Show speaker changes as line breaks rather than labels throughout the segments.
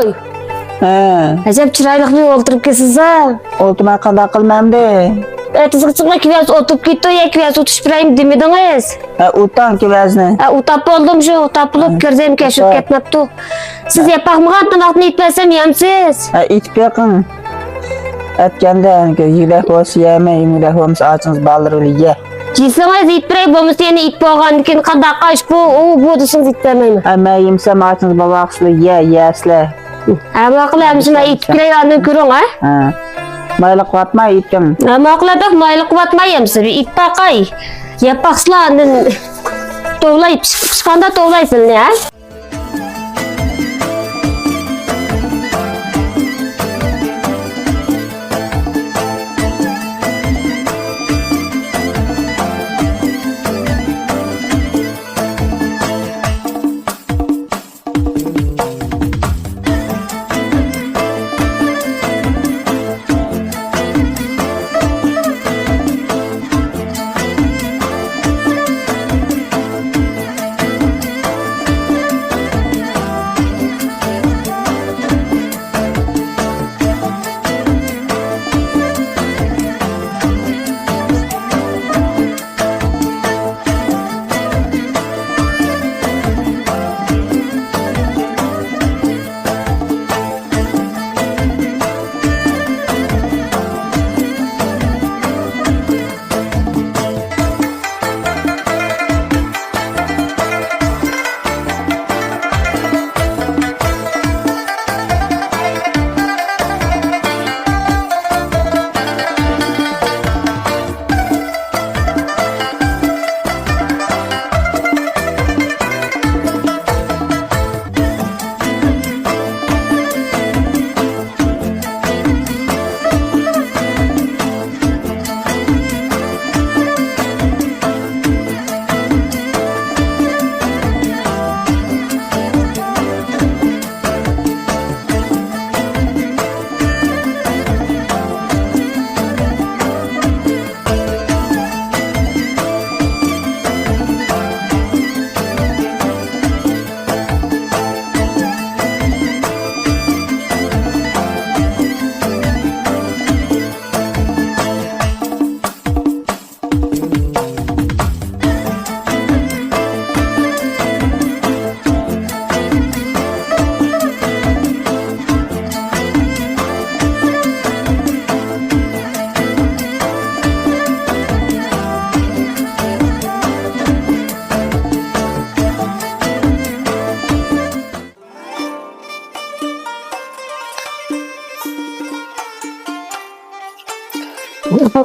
Oy. Acaba çıraylık bir oturup kesiz ha.
Oltuma kadar kılmam de.
Tızık çıkma kivaz oturup gitti ya kivaz oturup birayım demediniz.
Utan ki vezni.
Utap oldum şu utap bulup girzem keşif ketmeptu. Siz yapak mı kantan altını itmesem yemsiz.
İt bakın. Etkende yürek olsa yemeyin, yürek olsa ağacınız balları ye.
Cisiniz it birey bomu seni it boğan dikin kadar kaç bu dışınız itmemeyim.
Ama yemsem ağacınız babaksı yesle.
Ama akıllı it birey anı kürün ha.
Maylık vatma ittim.
Ama akıllı maylık vatmayım size it bakay. Yapaksla anın toğlayıp çıkanda toğlaysın ya.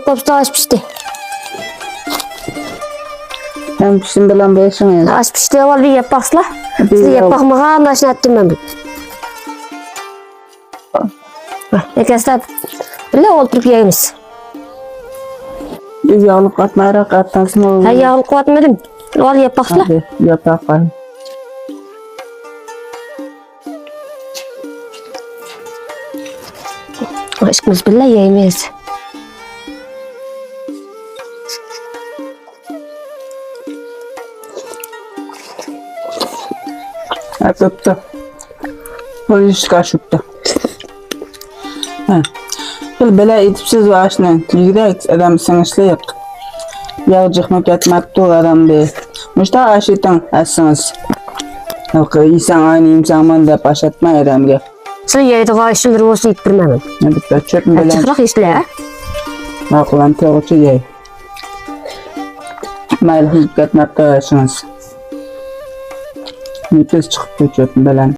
Kapısı açmıştı.
Hem pişim bilen beşin
Açmıştı var bir yapaksla. Siz yapak mı anlaşın ettim ben. Arkadaşlar böyle oturup yiyiniz.
Yağlık atmayarak attansın olur.
Yağlık atmadım. Var yapaksla.
Hadi yapak var.
Aşkımız bile yemeyiz.
Tuttu. Polis kaçıptı. Böyle itipsiz başına yürek adam sınırslı yaptık. Yağ çıkmak yatmak doğru adam değil. Müşte aşıtan asınız. İnsan aynı imzamın da başlatma adamga.
Sen yayda karşılır olsa ittirmemem.
Hadi çöpün böyle.
Çıkrak isle ha.
Akılan teoçu yay. Maylı hızlık yatmak da asınız. Nefes çıkıp çöpün böyle.